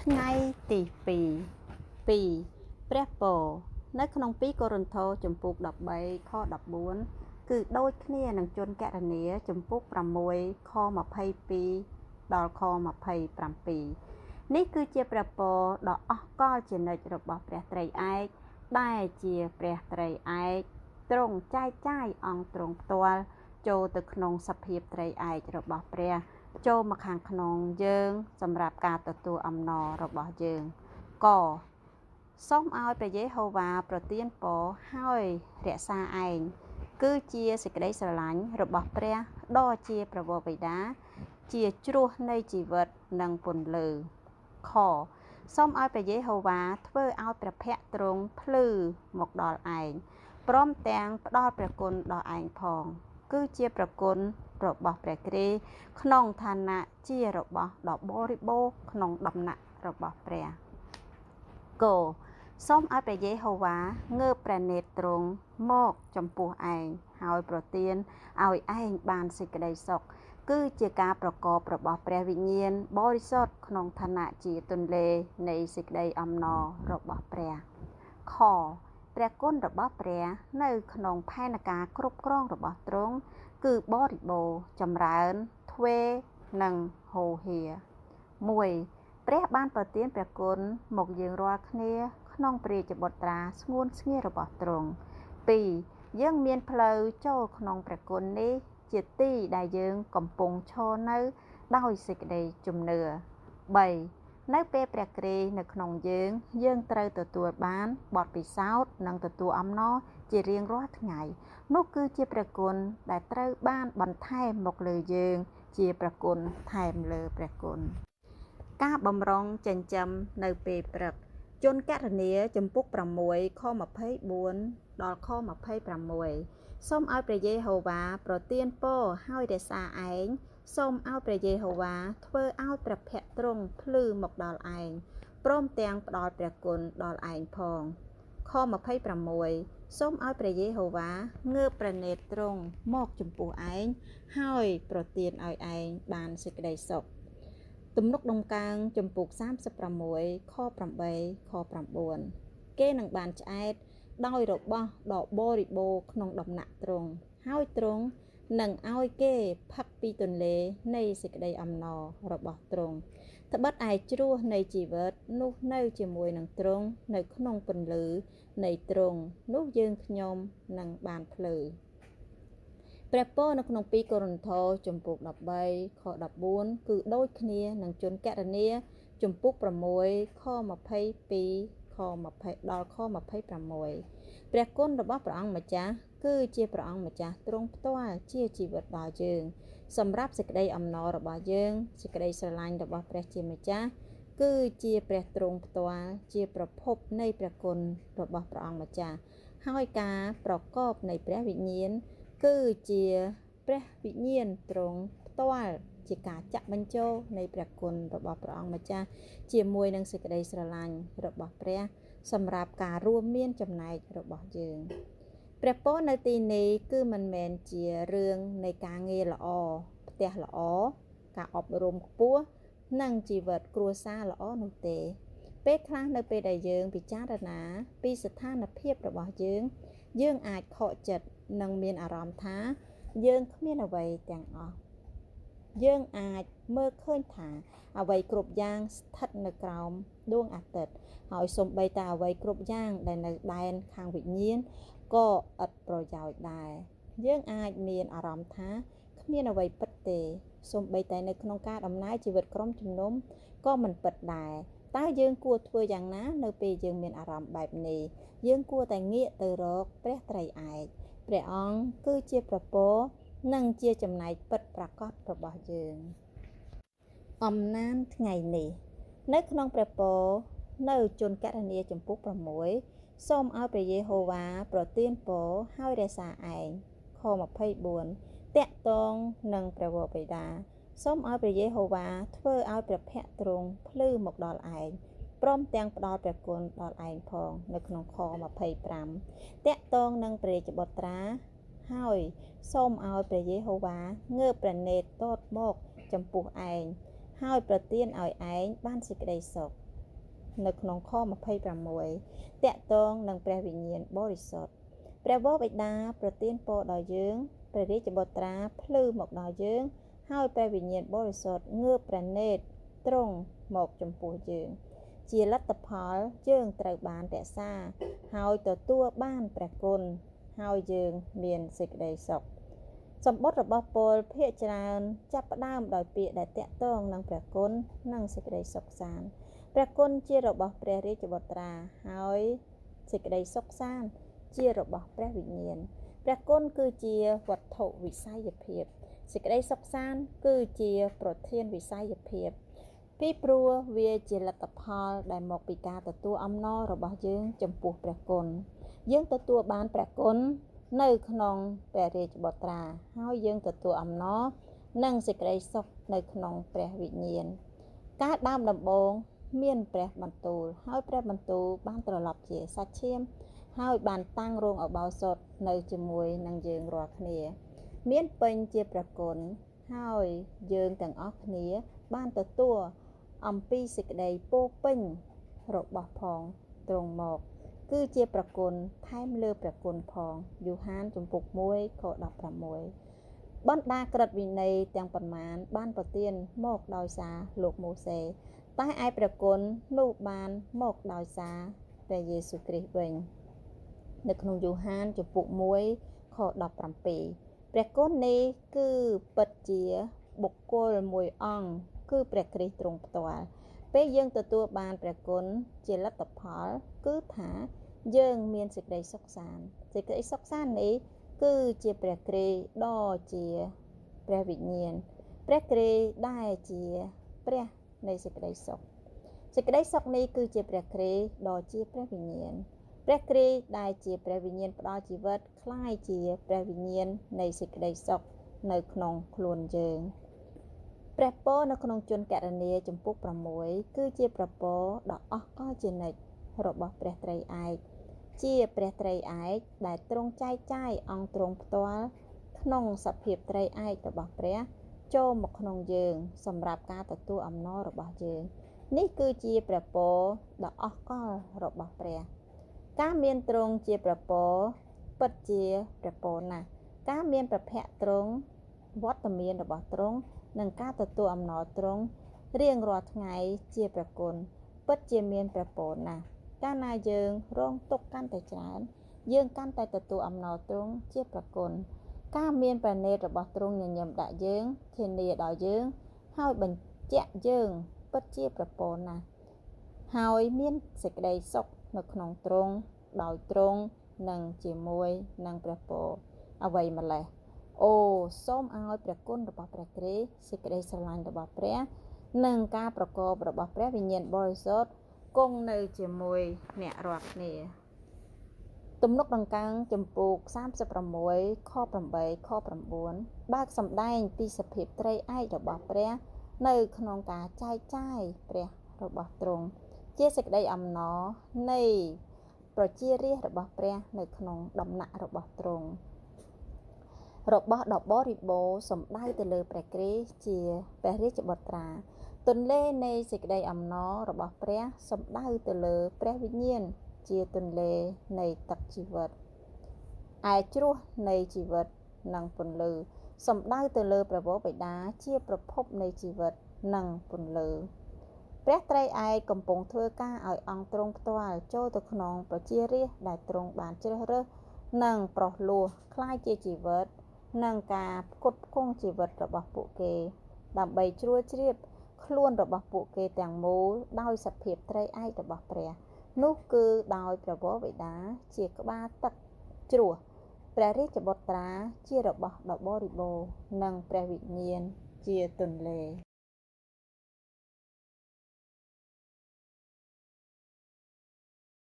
ថ្ងៃទី2ព្រះពរនៅក្នុង2កូរិនថូសជំពូក13ខ14គឺដូចគ្នានឹងជនគណនាជំពូក6ខ22ដល់ខ27នេះគឺជាព្រះពរដ៏អស្ចារ្យជានិច្ចរបស់ព្រះត្រីឯកដែលជាព្រះត្រីឯកទ្រង់ចែកចាយអង្គទ្រង់ផ្ទាល់ចូលទៅក្នុងសភាពត្រីឯករបស់ព្រះចូលមកខាងក្នុងយើងសម្រាប់ការទទួលអំណររបស់យើងក៏សូមឲ្យព្រះយេហូវ៉ាប្រទានពរហើយរក្សាឯងគឺជាសេចក្តីស្រឡាញ់របស់ព្រះដ៏ជាព្រះវរបិតាជាជ្រោះនៃជីវិតនិងពន្លឺខសូមឲ្យព្រះយេហូវ៉ាធ្វើឲ្យព្រះភ័ក្ត្រទ្រង់ភ្លឺមកដល់ឯងព្រមទាំងផ្ដល់ព្រះគុណដល់ឯងផងគឺជាព្រះគុណរបស់ព្រះគ្រីស្ទក្នុងឋានៈជារបស់ដ៏បរិបូរណ៍ក្នុងដំណាក់របស់ព្រះគោសូមឲ្យព្រះយេហូវ៉ាងើបព្រះនេត្រទ្រង់មកចំពោះឯងហើយប្រទានឲ្យឯងបានសេចក្តីសុខគឺជាការប្រកបរបស់ព្រះវិញ្ញាណបរិសុទ្ធក្នុងឋានៈជាទន្លេនៃសេចក្តីអំណររបស់ព្រះខព្រះគុណរបស់ព្រះនៅក្នុងផែនការគ្រប់គ្រងរបស់ទ្រង់គឺបរិបូរណ៍ចម្រើនទ្វេនិងហូរហៀ1ព្រះបានប្រទានព្រះគុណមកយើងរាល់គ្នាក្នុងព្រះរាជបុត្រាស្ងួនស្ងៀមរបស់ទ្រង់2យើងមានផ្លូវចូលក្នុងព្រះគុណនេះជាទីដែលយើងកំពុងឈរនៅដោយសេចក្តីជំនឿ3នៅពេលព្រះគ្រីស្ទនៅក្នុងយើងត្រូវទទួលបានបទពិសោធន៍និងទទួលអំណរជារៀងរាល់ថ្ងៃនោះគឺជាព្រះគុណដែលត្រូវបានបន្ថែមមកលើយើងជាព្រះគុណថែមលើព្រះគុណការបម្រុងចិញ្ចឹមនៅពេលព្រឹកជនគណនាជំពូក6ខ24ដល់ខ26សូមឲ្យព្រះយេហូវ៉ាប្រទានពរហើយរក្សាឯងសូមឲ្យព្រះយេហូវ៉ាធ្វើឲ្យព្រះភ័ក្ត្រទ្រង់ភ្លឺមកដល់ឯងព្រមទាំងផ្ដល់ព្រះគុណដល់ឯងផងខ26សូមឲ្យព្រះយេហូវ៉ាងើបព្រះនេត្រទ្រង់មកចំពោះឯងហើយប្រទានឲ្យឯងបានសេចក្តីសុខទំនុកដំកើងចំពុក36ខ8ខ9គេនឹងបានឆ្អែតដោយរបស់ដ៏បរិបូរណ៍ក្នុងដំណាក់ទ្រង់ហើយទ្រង់នឹងឲ្យគេផឹកពីទន្លេនៃសេចក្តីអំណររបស់ទ្រង់ត្បិតឯជ្រោះនៃជីវិតនោះនៅជាមួយនឹងទ្រង់នៅក្នុងពន្លឺនៃទ្រង់នោះយើងខ្ញុំនឹងបានភ្លឺព្រះពរនៅក្នុង2កូរិនថូសជំពូក13ខ14គឺដូចគ្នានឹងជនគណនាជំពូក6ខ22ខ20ដល់ខ26ព្រះគុណរបស់ព្រះអង្គម្ចាស់គឺជាព្រះអង្គម្ចាស់ទ្រង់ផ្ទាល់ជាជីវិតដល់យើងសម្រាប់សេចក្តីអំណររបស់យើងសេចក្តីស្រឡាញ់របស់ព្រះជាម្ចាស់គឺជាព្រះទ្រង់ផ្ទាល់ជាប្រភពនៃព្រះគុណរបស់ព្រះអង្គម្ចាស់ហើយការប្រកបនៃព្រះវិញ្ញាណគឺជាព្រះវិញ្ញាណទ្រង់ផ្ទាល់ជាការចាក់បញ្ចូលនៃព្រះគុណរបស់ព្រះអង្គម្ចាស់ជាមួយនឹងសេចក្តីស្រឡាញ់របស់ព្រះសម្រាប់ការរួមមានចំណែករបស់យើងព្រះពរនៅទីនេះគឺមិនមែនជារឿងនៃការងារល្អផ្ទះល្អការអប់រំខ្ពស់និងជីវិតគ្រួសារល្អនោះទេពេលខ្លះនៅពេលដែលយើងពិចារណាពីស្ថានភាពរបស់យើងអាចខកចិត្តនិងមានអារម្មណ៍ថាយើងគ្មានអ្វីទាំងអស់យើងអាចមើលឃើញថាអ្វីគ្រប់យ៉ាងស្ថិតនៅក្រោមដួងអាទិត្យហើយសូម្បីតែអ្វីគ្រប់យ៉ាងដែលនៅដែនខាងវិញ្ញាណក៏ឥតប្រយោជន៍ដែរយើងអាចមានអារម្មណ៍ថាគ្មានអ្វីពិតទេសូម្បីតែនៅក្នុងការដំណើរជីវិតក្រុមជំនុំក៏មិនពិតដែរតើយើងគួរធ្វើយ៉ាងណានៅពេលយើងមានអារម្មណ៍បែបនេះយើងគួរតែងាកទៅរកព្រះត្រីឯកព្រះអង្គគឺជាប្រពរនិងជាចំណែកពិតប្រាកដរបស់យើងអំណានថ្ងៃនេះនៅក្នុងព្រះពរនៅជនគណនាជំពូក6សូមឲ្យព្រះយេហូវ៉ាប្រទានពរហើយរក្សាឯងខ24តាក់ទងនឹងព្រះវរបិតាសូមឲ្យព្រះយេហូវ៉ាធ្វើឲ្យព្រះភ័ក្ត្រទ្រង់ភ្លឺមកដល់ឯងព្រមទាំងផ្ដល់ព្រះគុណដល់ឯងផងនៅក្នុងខ25តាក់ទងនឹងព្រះរាជបុត្រាហើយសូមឲ្យព្រះយេហូវ៉ាងើបព្រះនេត្រទតមកចំពោះឯងហើយប្រទានឲ្យឯងបានសេចក្តីសុខ នៅក្នុងខ26តាក់ទងនឹងព្រះវិញ្ញាណបរិសុទ្ធព្រះវរបិតាប្រទានពរដល់យើងព្រះរាជបុត្រាភ្លឺមកដល់យើងហើយព្រះវិញ្ញាណបរិសុទ្ធងើបព្រះនេត្រទ្រង់មកចំពោះយើងជាលទ្ធផលយើងត្រូវបានរក្សាហើយទទួលបានព្រះគុណហើយយើងមានសេចក្តីសុខសម្បត្តិរបស់ពលភាគច្រើនចាប់ផ្ដើមដោយពាក្យដែលតាក់ទងនឹងព្រះគុណនិងសេចក្តីសុខសាន្តព្រះគុណជារបស់ព្រះរាជបុត្រាហើយសេចក្តីសុខសាន្តជារបស់ព្រះវិញ្ញាណព្រះគុណគឺជាវត្ថុវិស័យភាពសេចក្តីសុខសាន្តគឺជាប្រធានវិស័យភាពពីព្រោះវាជាលទ្ធផលដែលមកពីការទទួលអំណររបស់យើងចំពោះព្រះគុណយើងទទួលបានព្រះគុណនៅក្នុងព្រះរាជបុត្រាហើយយើងទទួលអំណរនិងសេចក្តីសុខនៅក្នុងព្រះវិញ្ញាណការដើមដំបូងមានព្រះបន្ទូលហើយព្រះបន្ទូលបានត្រឡប់ជាសាច់ឈាមហើយបានតាំងរោងអបោសុតនៅជាមួយនឹងយើងរាល់គ្នាមានពេញជាព្រះគុណហើយយើងទាំងអស់គ្នាបានទទួលអំពីសេចក្តីពោពេញរបស់ផងទ្រង់មកគឺជាព្រះគុណថែមលើព្រះគុណផងយូហានជំពូក1ខ16បណ្ដាក្រឹតវិន័យទាំងប៉ុន្មានបានប្រទានមកដោយសារលោកម៉ូសេតែឯព្រះគុណនោះបានមកដោយសារព្រះយេស៊ូវគ្រីស្ទវិញនៅក្នុងយូហានជំពូក1ខ17ព្រះគុណនេះគឺពិតជាបុគ្គលមួយអង្គគឺព្រះគ្រីស្ទទ្រង់ផ្ទាល់ពេលយើងទទួលបានព្រះគុណជាលទ្ធផលគឺថាយើងមានសេចក្តីសុខសាន្តសេចក្តីសុខសាន្តនេះគឺជាព្រះគ្រីស្ទដ៏ជាព្រះវិញ្ញាណព្រះគ្រីស្ទដែលជាព្រះនៃសេចក្តីសុខសេចក្តីសុខនេះគឺជាព្រះគ្រីស្ទដ៏ជាព្រះវិញ្ញាណព្រះគ្រីស្ទដែលជាព្រះវិញ្ញាណផ្ដល់ជីវិតคล้ายជាព្រះវិញ្ញាណនៃសេចក្តីសុខនៅក្នុងខ្លួនយើងព្រះពរនៅក្នុងជនករណីជំពូក6គឺជាព្រះពរដ៏អស្ចារ្យជានិច្ចរបស់ព្រះត្រីឯកជាព្រះត្រីឯកដែលទ្រង់ចែកចាយអង្គទ្រង់ផ្ទាល់ក្នុងសភាពត្រីឯករបស់ព្រះចូលមកក្នុងយើងសម្រាប់ការទទួលអំណររបស់យើងនេះគឺជាព្រះពរដ៏អស្ចារ្យរបស់ព្រះការមានទ្រង់ជាព្រះពរពិតជាព្រះពរណាស់ការមានព្រះភ័ក្ត្រទ្រង់វត្តមានរបស់ទ្រង់និងការទទួលអំណរទ្រង់រៀងរាល់ថ្ងៃជាព្រះគុណពិតជាមានព្រះពរណាស់កាលណាយើងរងទុក្ខកាន់តែច្រើនយើងកាន់តែទទួលអំណរទ្រង់ជាព្រះគុណការមានព្រះនេត្ររបស់ទ្រង់ញញឹមដាក់យើងធានាដល់យើងហើយបញ្ជាក់យើងពិតជាព្រះពរណាស់ហើយមានសេចក្តីសុខនៅក្នុងទ្រង់ដោយទ្រង់និងជាមួយនឹងព្រះពរអ្វីម្លេះអូសូមឲ្យព្រះគុណរបស់ព្រះគ្រីស្ទសេចក្តីស្រឡាញ់របស់ព្រះនិងការប្រកបរបស់ព្រះវិញ្ញាណបរិសុទ្ធគង់នៅជាមួយអ្នករាល់គ្នាទំនុកដង្កើងចំពោះ36ខ8ខ9បើកសម្ដែងពីសភាពត្រីឯករបស់ព្រះនៅក្នុងការចែកចាយព្រះរបស់ទ្រង់ជាសេចក្តីអំណរនៃប្រជារាស្ត្ររបស់ព្រះនៅក្នុងដំណាក់របស់ទ្រង់របស់ដ៏បរិបូរណ៍សំដៅទៅលើព្រះគ្រីស្ទជាព្រះរាជបុត្រាទន្លេនៃសេចក្តីអំណររបស់ព្រះសំដៅទៅលើព្រះវិញ្ញាណជាទន្លេនៃទឹកជីវិតឯជ្រោះនៃជីវិតនិងពន្លឺសំដៅទៅលើព្រះវរបិតាជាប្រភពនៃជីវិតនិងពន្លឺព្រះត្រីឯកកំពុងធ្វើការឲ្យអង្គទ្រង់ផ្ទាល់ចូលទៅក្នុងប្រជារាស្ត្រដែលទ្រង់បានជ្រើសរើសនិងប្រោះលោះคล้ายជាជីវិតនិងការផ្គត់ផ្គង់ជីវិតរបស់ពួកគេដើម្បីជ្រួលជ្រាបខ្លួនរបស់ពួកគេទាំងមូលដោយសភាពត្រីឯករបស់ព្រះនោះគឺដោយព្រះវរបិតាជាក្បាលទឹកជ្រោះព្រះរាជបុត្រាជារបស់ដ៏បរិបូរណ៍និងព្រះវិញ្ញាណជាទន្លេ